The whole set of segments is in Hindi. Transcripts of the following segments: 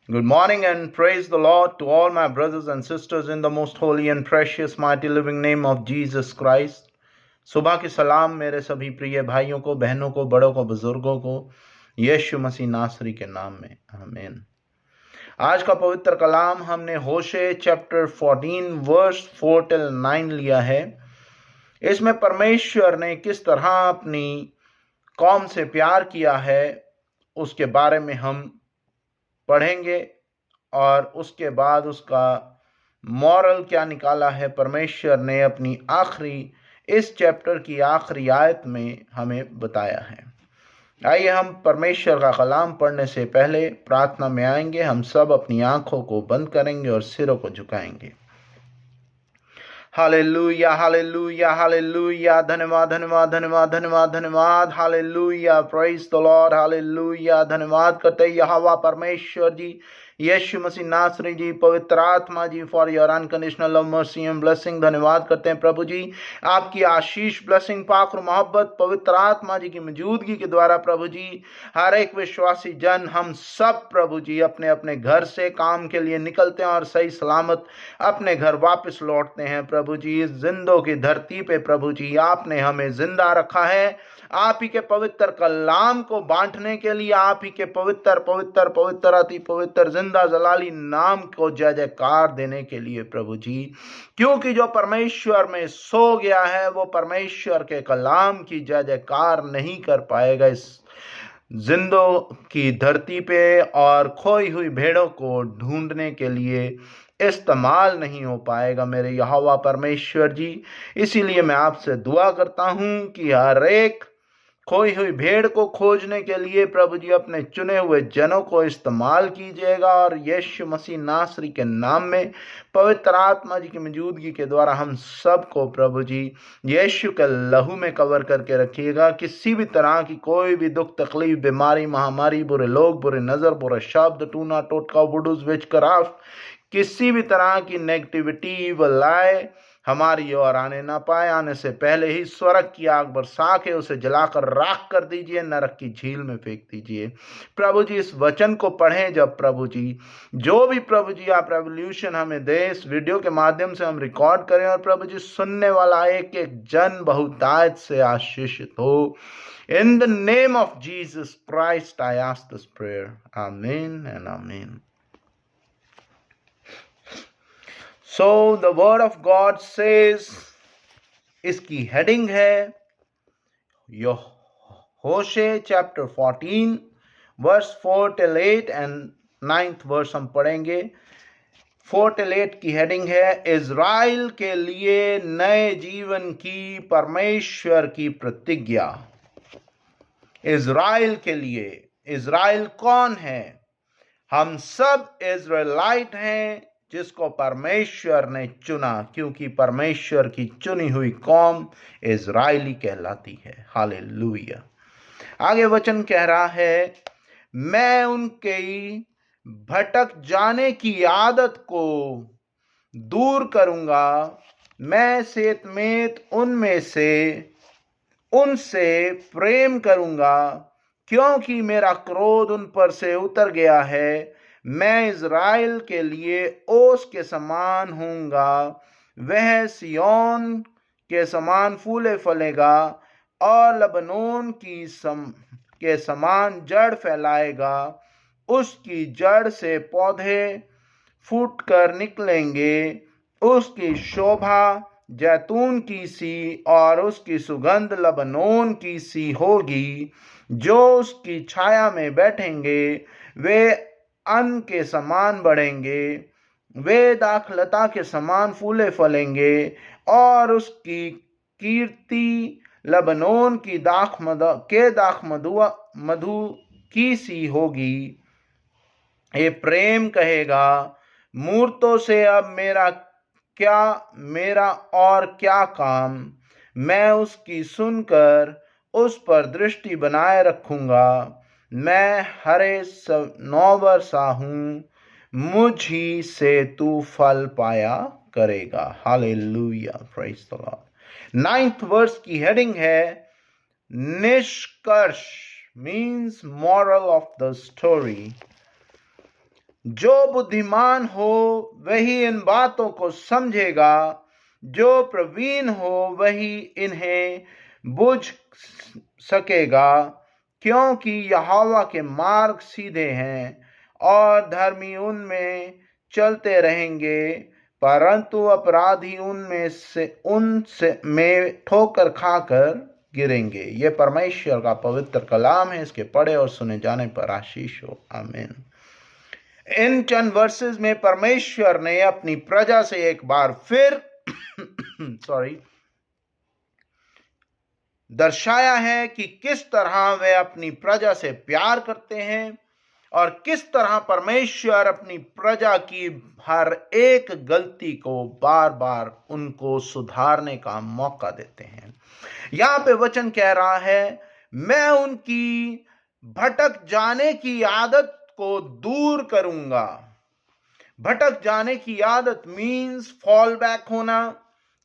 Good morning and praise the Lord to all my brothers and sisters in the most holy and precious mighty living name of Jesus Christ. सुबह की सलाम मेरे सभी प्रिय भाइयों को, बहनों को, बड़ों को, बुजुर्गों को यीशु मसीह नासरी के नाम में आमीन। आज का पवित्र कलाम हमने होशे चैप्टर 14 वर्स 4 till 9 लिया है। इसमें परमेश्वर ने किस तरह अपनी कौम से प्यार किया है उसके बारे में हम पढ़ेंगे और उसके बाद उसका मॉरल क्या निकाला है परमेश्वर ने अपनी आखिरी इस चैप्टर की आखिरी आयत में हमें बताया है। आइए हम परमेश्वर का कलाम पढ़ने से पहले प्रार्थना में आएंगे। हम सब अपनी आंखों को बंद करेंगे और सिरों को झुकाएंगे। हालेलुया हालेलुया हालेलुया, धन्यवाद धन्यवाद धन्यवाद धन्यवाद धन्यवाद, hallelujah, praise the Lord, hallelujah. धन्यवाद करते यहोवा परमेश्वर जी, यीशु मसीह नासरी जी, पवित्र आत्मा जी, for your unconditional love, mercy and blessing. धन्यवाद करते हैं प्रभु जी, आपकी आशीष, ब्लेसिंग, पाक और मोहब्बत पवित्र आत्मा जी की मौजूदगी के द्वारा प्रभु जी हर एक विश्वासी जन, हम सब प्रभु जी अपने अपने घर से काम के लिए निकलते हैं और सही सलामत अपने घर वापस लौटते हैं। प्रभु जी इस जिंदों की धरती पे प्रभु जी आपने हमें जिंदा रखा है, आप ही के पवित्र कलाम को बांटने के लिए, आप ही के पवित्र पवित्र पवित्र अति पवित्र जिंदा जलाली नाम को जय जयकार देने के लिए प्रभु जी। क्योंकि जो परमेश्वर में सो गया है वो परमेश्वर के कलाम की जय जयकार नहीं कर पाएगा इस जिंदों की धरती पे, और खोई हुई भेड़ों को ढूंढने के लिए इस्तेमाल नहीं हो पाएगा मेरे यहोवा परमेश्वर जी। इसीलिए मैं आपसे दुआ करता हूं कि हर एक खोई हुई भेड़ को खोजने के लिए प्रभु जी अपने चुने हुए जनों को इस्तेमाल कीजिएगा, और यीशु मसीह नासरी के नाम में पवित्र आत्मा जी की मौजूदगी के द्वारा हम सबको प्रभु जी यीशु के लहू में कवर करके रखिएगा। किसी भी तरह की कोई भी दुख तकलीफ, बीमारी, महामारी, बुरे लोग, बुरे नजर, बुरे शब्द, टूना टोटका, वुडूज, विचक्राफ्ट, किसी भी तरह की नेगेटिविटी व लाए हमारी ओर आने ना पाए। आने से पहले ही स्वर्ग की आग बरसा के उसे जलाकर राख कर दीजिए, नरक की झील में फेंक दीजिए। प्रभु जी इस वचन को पढ़ें जब प्रभु जी जो भी प्रभु जी आप रेवोल्यूशन हमें दे, इस वीडियो के माध्यम से हम रिकॉर्ड करें और प्रभु जी सुनने वाला एक एक जन बहुतायत से आशीषित हो। In the name of Jesus Christ I ask this prayer. Amen and amen. So the word of God says, इसकी हेडिंग है Hosea chapter 14 verse 4 till 8 and 9th verse हम पढ़ेंगे। 4 till 8 की हेडिंग है इज़राइल के लिए नए जीवन की परमेश्वर की प्रतिज्ञा। इज़राइल के लिए, इज़राइल कौन है? हम सब इज़राइलाइट हैं जिसको परमेश्वर ने चुना, क्योंकि परमेश्वर की चुनी हुई कौम इज़राइली कहलाती है। हालेलुया। आगे वचन कह रहा है, मैं उनके भटक जाने की आदत को दूर करूंगा, मैं सेतमेत उनसे प्रेम करूंगा, क्योंकि मेरा क्रोध उन पर से उतर गया है। मैं इज़राइल के लिए ओस के समान होऊंगा, वह सिय्योन के समान फूले फलेगा और लबनोन के समान जड़ फैलाएगा। उसकी जड़ से पौधे फूटकर निकलेंगे, उसकी शोभा जैतून की सी और उसकी सुगंध लबनोन की सी होगी। जो उसकी छाया में बैठेंगे वे अन्न के समान बढ़ेंगे, वे दाखलता के समान फूले फलेंगे और उसकी कीर्ति लबनोन की दाख मधु की सी होगी। ये प्रेम कहेगा, मूर्तों से अब मेरा और क्या काम। मैं उसकी सुनकर उस पर दृष्टि बनाए रखूंगा। मैं हरे नौवर सा हूं, मुझ ही से तू फल पाया करेगा। Hallelujah, praise the lord. 9th verse की हेडिंग है निष्कर्ष, means moral of the story. जो बुद्धिमान हो वही इन बातों को समझेगा, जो प्रवीण हो वही इन्हें बुझ सकेगा, क्योंकि यहोवा के मार्ग सीधे हैं और धर्मी उनमें चलते रहेंगे, परंतु अपराधी उनसे में ठोकर खाकर गिरेंगे। यह परमेश्वर का पवित्र कलाम है। इसके पढ़े और सुने जाने पर आशीष हो। आमीन। इन चंद वर्सेस में परमेश्वर ने अपनी प्रजा से एक बार फिर दर्शाया है कि किस तरह वे अपनी प्रजा से प्यार करते हैं और किस तरह परमेश्वर अपनी प्रजा की हर एक गलती को बार बार उनको सुधारने का मौका देते हैं। यहां पे वचन कह रहा है, मैं उनकी भटक जाने की आदत को दूर करूंगा। भटक जाने की आदत मीन्स फॉल बैक होना,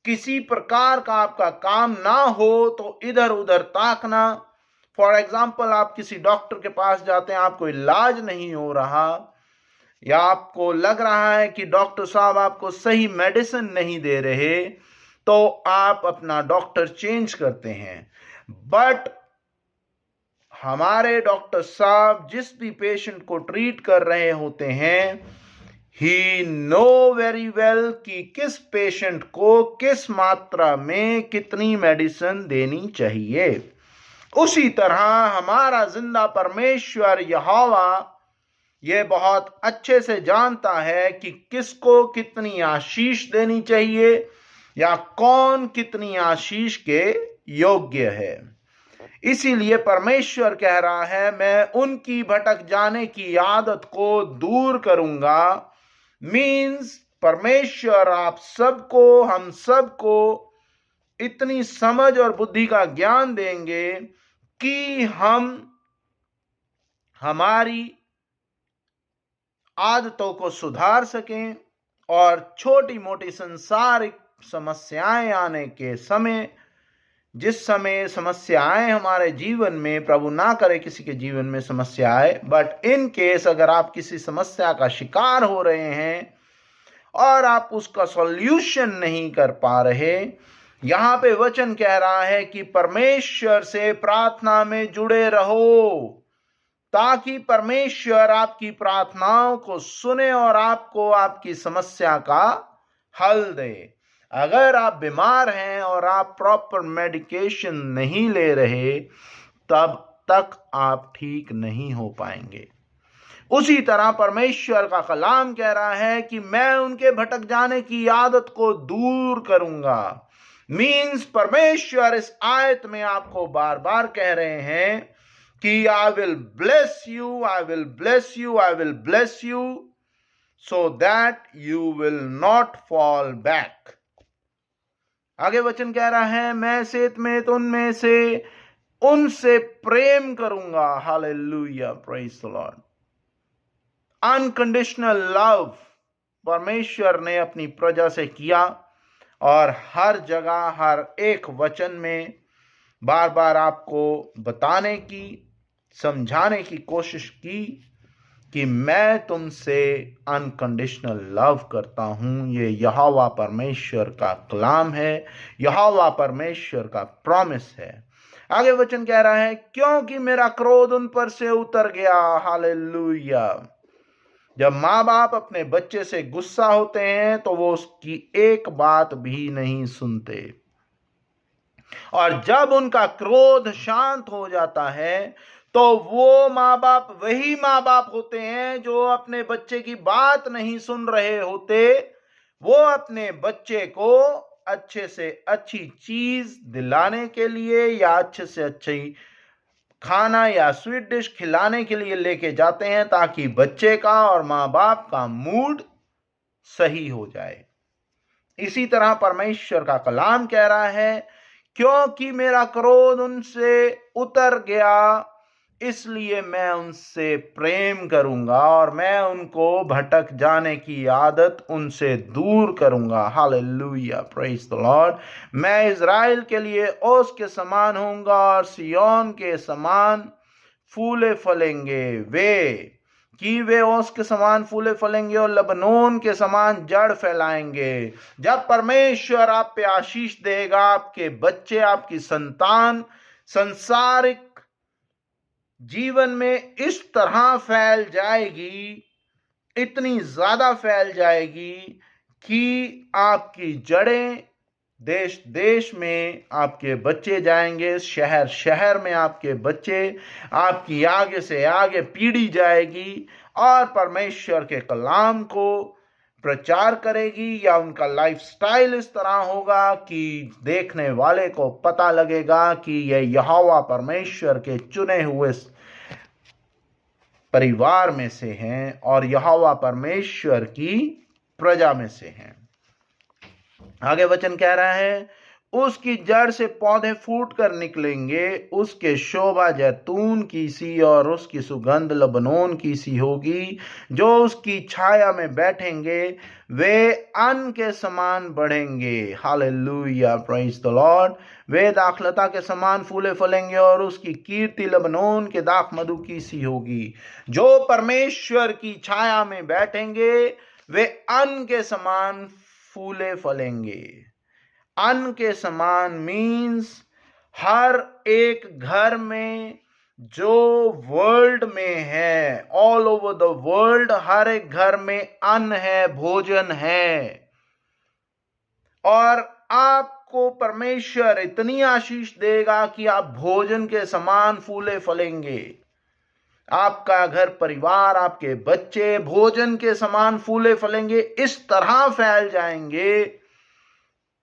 किसी प्रकार का आपका काम ना हो तो इधर उधर ताकना। फॉर एग्जाम्पल, आप किसी डॉक्टर के पास जाते हैं, आपको इलाज नहीं हो रहा या आपको लग रहा है कि डॉक्टर साहब आपको सही मेडिसिन नहीं दे रहे, तो आप अपना डॉक्टर चेंज करते हैं। बट हमारे डॉक्टर साहब जिस भी पेशेंट को ट्रीट कर रहे होते हैं, ही नो वेरी वेल कि किस पेशेंट को किस मात्रा में कितनी मेडिसिन देनी चाहिए। उसी तरह हमारा जिंदा परमेश्वर यहोवा ये बहुत अच्छे से जानता है कि किसको कितनी आशीष देनी चाहिए या कौन कितनी आशीष के योग्य है। इसीलिए परमेश्वर कह रहा है, मैं उनकी भटक जाने की आदत को दूर करूंगा। मीन्स परमेश्वर आप सबको, हम सबको इतनी समझ और बुद्धि का ज्ञान देंगे कि हम हमारी आदतों को सुधार सकें और छोटी मोटी संसारिक समस्याएं आने के समय, जिस समय समस्याएं हमारे जीवन में, प्रभु ना करे किसी के जीवन में समस्या आए, बट इन केस अगर आप किसी समस्या का शिकार हो रहे हैं और आप उसका सॉल्यूशन नहीं कर पा रहे, यहां पे वचन कह रहा है कि परमेश्वर से प्रार्थना में जुड़े रहो ताकि परमेश्वर आपकी प्रार्थनाओं को सुने और आपको आपकी समस्या का हल दे। अगर आप बीमार हैं और आप प्रॉपर मेडिकेशन नहीं ले रहे, तब तक आप ठीक नहीं हो पाएंगे। उसी तरह परमेश्वर का कलाम कह रहा है कि मैं उनके भटक जाने की आदत को दूर करूंगा। मीन्स परमेश्वर इस आयत में आपको बार बार कह रहे हैं कि I will bless you, I will bless you, I will bless you so that you will not fall back. आगे वचन कह रहा है, मैं सेत में तो उनमें से उनसे प्रेम करूंगा। Hallelujah, praise the Lord. Unconditional love परमेश्वर ने अपनी प्रजा से किया और हर जगह हर एक वचन में बार बार आपको बताने की, समझाने की कोशिश की कि मैं तुमसे अनकंडीशनल लव करता हूं। ये यहोवा परमेश्वर का कलाम है, यहोवा परमेश्वर का प्रॉमिस है। आगे वचन कह रहा है, क्योंकि मेरा क्रोध उन पर से उतर गया। हालेलुया। जब माँ बाप अपने बच्चे से गुस्सा होते हैं तो वो उसकी एक बात भी नहीं सुनते, और जब उनका क्रोध शांत हो जाता है तो वो माँ बाप वही माँ बाप होते हैं जो अपने बच्चे की बात नहीं सुन रहे होते। वो अपने बच्चे को अच्छे से अच्छी चीज दिलाने के लिए या अच्छे से अच्छी खाना या स्वीट डिश खिलाने के लिए लेके जाते हैं ताकि बच्चे का और माँ बाप का मूड सही हो जाए। इसी तरह परमेश्वर का कलाम कह रहा है, क्योंकि मेरा क्रोध उनसे उतर गया, इसलिए मैं उनसे प्रेम करूंगा और मैं उनको भटक जाने की आदत उनसे दूर करूंगा। Hallelujah, praise the Lord. मैं इज़राइल के लिए ओस के समान होऊंगा और सिय्योन के समान फूले फलेंगे वे, कि वे ओस के समान फूले फलेंगे और लबनोन के समान जड़ फैलाएंगे। जब परमेश्वर आप पे आशीष देगा, आपके बच्चे, आपकी संतान संसारिक जीवन में इस तरह फैल जाएगी, इतनी ज्यादा फैल जाएगी कि आपकी जड़ें देश देश में आपके बच्चे जाएंगे, शहर शहर में आपके बच्चे, आपकी आगे से आगे पीढ़ी जाएगी और परमेश्वर के कलाम को प्रचार करेगी, या उनका लाइफस्टाइल इस तरह होगा कि देखने वाले को पता लगेगा कि यह यहोवा परमेश्वर के चुने हुए परिवार में से हैं और यहोवा परमेश्वर की प्रजा में से हैं। आगे वचन कह रहा है, उसकी जड़ से पौधे फूट कर निकलेंगे, उसके शोभा जैतून की सी और उसकी सुगंध लबनोन की सी होगी। जो उसकी छाया में बैठेंगे वे अन्न के समान बढ़ेंगे। Hallelujah, praise the Lord. वे दाखलता के समान फूले फलेंगे और उसकी कीर्ति लबनोन के दाख मधु की सी होगी। जो परमेश्वर की छाया में बैठेंगे वे अन्न के समान फूले फलेंगे। अन्न के समान मीन्स हर एक घर में जो वर्ल्ड में है, ऑल ओवर द वर्ल्ड, हर एक घर में अन्न है, भोजन है। और आपको परमेश्वर इतनी आशीष देगा कि आप भोजन के समान फूले फलेंगे। आपका घर परिवार, आपके बच्चे भोजन के समान फूले फलेंगे, इस तरह फैल जाएंगे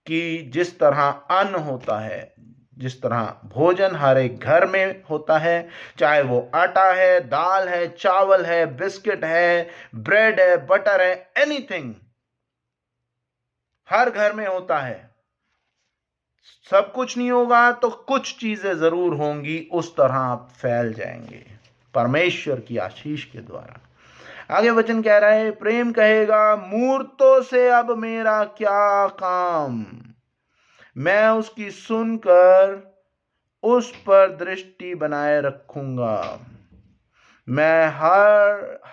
कि जिस तरह अन्न होता है, जिस तरह भोजन हर एक घर में होता है, चाहे वो आटा है, दाल है, चावल है, बिस्किट है, ब्रेड है, बटर है, एनीथिंग हर घर में होता है। सब कुछ नहीं होगा तो कुछ चीजें जरूर होंगी, उस तरह आप फैल जाएंगे परमेश्वर की आशीष के द्वारा। आगे वचन कह रहा है, प्रेम कहेगा, मूर्तों से अब मेरा क्या काम। मैं उसकी सुनकर उस पर दृष्टि बनाए रखूंगा। मैं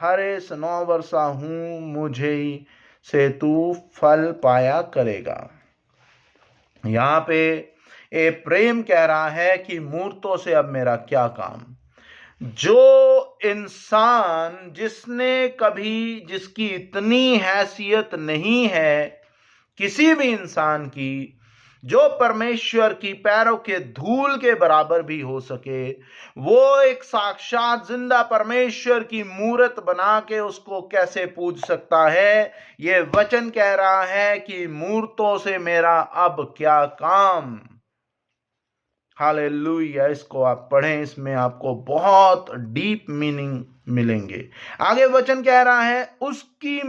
हरे सनौ वर्षा हूं, मुझे से तू फल पाया करेगा। यहां पे ए प्रेम कह रहा है कि मूर्तों से अब मेरा क्या काम। जो इंसान जिसकी इतनी हैसियत नहीं है किसी भी इंसान की, जो परमेश्वर की पैरों के धूल के बराबर भी हो सके, वो एक साक्षात जिंदा परमेश्वर की मूरत बना के उसको कैसे पूज सकता है। ये वचन कह रहा है कि मूर्तों से मेरा अब क्या काम। हालेलुया। इसको आप पढ़ें, इसमें आपको बहुत डीप मीनिंग मिलेंगे। आगे वचन कह रहा है, उसकी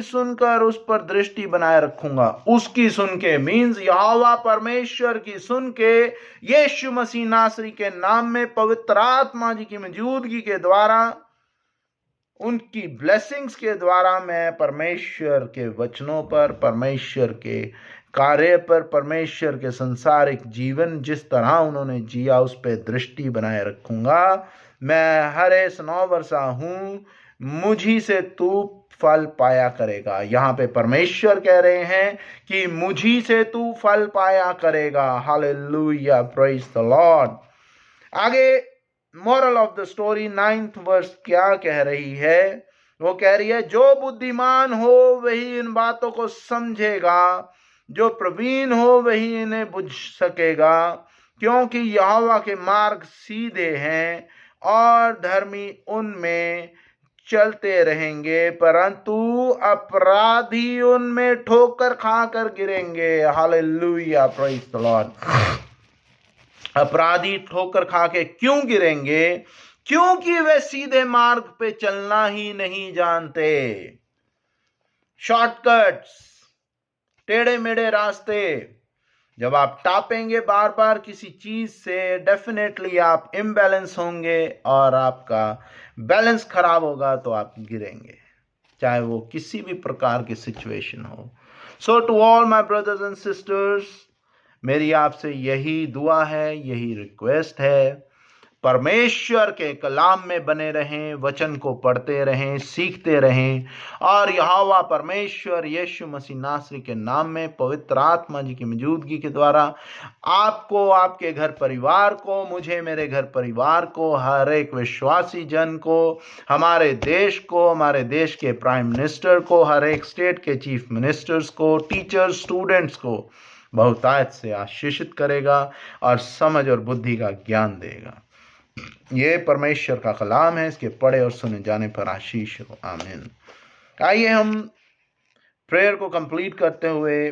सुनकर उस पर दृष्टि बनाए रखूंगा। उसकी सुन के मीन्स यहोवा परमेश्वर की सुन के, यीशु मसीह नासरी के नाम में पवित्र आत्मा जी की मौजूदगी के द्वारा, उनकी ब्लेसिंग्स के द्वारा मैं परमेश्वर के वचनों पर, परमेश्वर के कार्य पर, परमेश्वर के संसारिक जीवन जिस तरह उन्होंने जिया उस पर दृष्टि बनाए रखूंगा। मैं हरे सनौ वर्षा हूं, मुझी से तू फल पाया करेगा। यहां पे परमेश्वर कह रहे हैं कि मुझी से तू फल पाया करेगा। Hallelujah, praise the Lord. आगे moral of the story 9th verse क्या कह रही है? वो कह रही है, जो बुद्धिमान हो वही इन बातों को समझेगा, जो प्रवीण हो वही इन्हें बुझ सकेगा, क्योंकि यहोवा के मार्ग सीधे हैं और धर्मी उनमें चलते रहेंगे, परंतु अपराधी उनमें ठोकर खाकर गिरेंगे। Hallelujah, praise the Lord. अपराधी ठोकर खा के क्यों गिरेंगे? क्योंकि वे सीधे मार्ग पे चलना ही नहीं जानते। शॉर्टकट्स, टेढ़े मेढ़े रास्ते, जब आप टापेंगे बार बार किसी चीज से, डेफिनेटली आप इम्बैलेंस होंगे और आपका बैलेंस खराब होगा तो आप गिरेंगे, चाहे वो किसी भी प्रकार की सिचुएशन हो। So to all my brothers and sisters, मेरी आपसे यही दुआ है, यही रिक्वेस्ट है, परमेश्वर के कलाम में बने रहें, वचन को पढ़ते रहें, सीखते रहें, और यहोवा परमेश्वर यीशु मसीह नासरी के नाम में पवित्र आत्मा जी की मौजूदगी के द्वारा आपको, आपके घर परिवार को, मुझे, मेरे घर परिवार को, हर एक विश्वासी जन को, हमारे देश को, हमारे देश के प्राइम मिनिस्टर को, हर एक स्टेट के चीफ मिनिस्टर्स को, टीचर्स, स्टूडेंट्स को बहुतायत से आशीषित करेगा और समझ और बुद्धि का ज्ञान देगा। ये परमेश्वर का कलाम है, इसके पढ़े और सुने जाने पर आशीष हो। आमीन। आइए हम प्रेयर को कंप्लीट करते हुए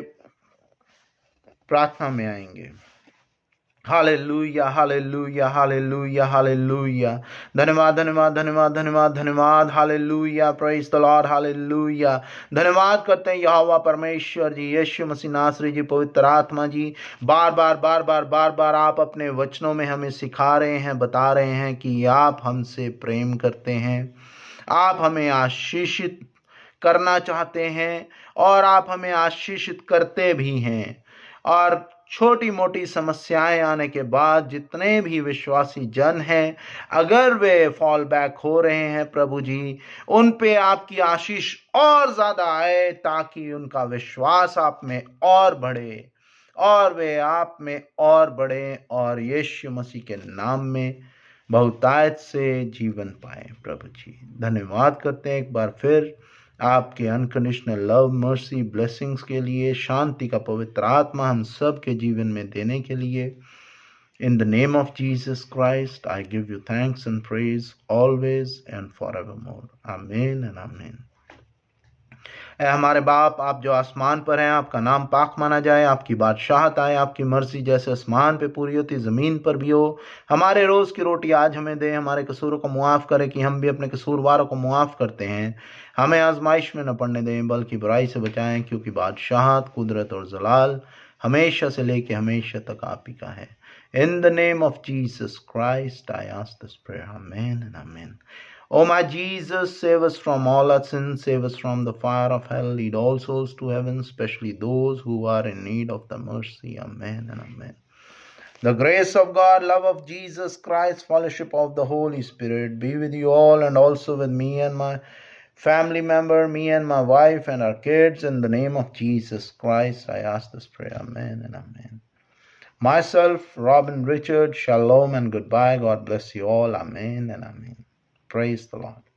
प्रार्थना में आएंगे। Hallelujah, hallelujah, hallelujah, hallelujah. धन्यवाद, धन्यवाद, धन्यवाद, धन्यवाद, धन्यवाद। Hallelujah, praise the Lord, hallelujah. धन्यवाद करते हैं यहोवा परमेश्वर जी, यीशु मसीह नासरी जी, पवित्र आत्मा जी। बार बार बार बार बार बार आप अपने वचनों में हमें सिखा रहे हैं, बता रहे हैं कि आप हमसे प्रेम करते हैं, आप हमें आशीषित करना चाहते हैं और आप हमें आशीषित करते भी हैं। और छोटी मोटी समस्याएं आने के बाद जितने भी विश्वासी जन हैं, अगर वे फॉल बैक हो रहे हैं प्रभु जी, उन पे आपकी आशीष और ज़्यादा आए, ताकि उनका विश्वास आप में और बढ़े और वे आप में और बढ़े और यीशु मसीह के नाम में बहुतायत से जीवन पाए। प्रभु जी धन्यवाद करते हैं एक बार फिर आपके अनकंडीशनल लव, मर्सी, ब्लेसिंग्स के लिए, शांति का पवित्र आत्मा हम सब के जीवन में देने के लिए। In the name of Jesus Christ I give you thanks and praise always and forevermore. Amen and आमीन। ऐ हमारे बाप, आप जो आसमान पर हैं, आपका नाम पाक माना जाए, आपकी बादशाहत आए, आपकी मर्जी जैसे आसमान पे पूरी होती ज़मीन पर भी हो। हमारे रोज़ की रोटी आज हमें दे, हमारे कसूरों को मुआफ़ करे कि हम भी अपने कसूरवारों को मुआफ़ करते हैं। हमें आजमाइश में न पड़ने दें, बल्कि बुराई से बचाएं, क्योंकि बादशाहत, कुदरत और जलाल हमेशा से लेके हमेशा तक आप ही का है। In the name of Jesus Christ, I ask this prayer. Amen and amen. Oh my Jesus, save us from all our sins, save us from the fire of hell, lead all souls to heaven, especially those who are in need of the mercy. Amen and amen. The grace of God, love of Jesus Christ, fellowship of the Holy Spirit be with you all and also with me and my family member, me and my wife and our kids. In the name of Jesus Christ, I ask this prayer. Amen and amen. Myself, Robin Richard, shalom and goodbye. God bless you all. Amen and amen. Praise the Lord.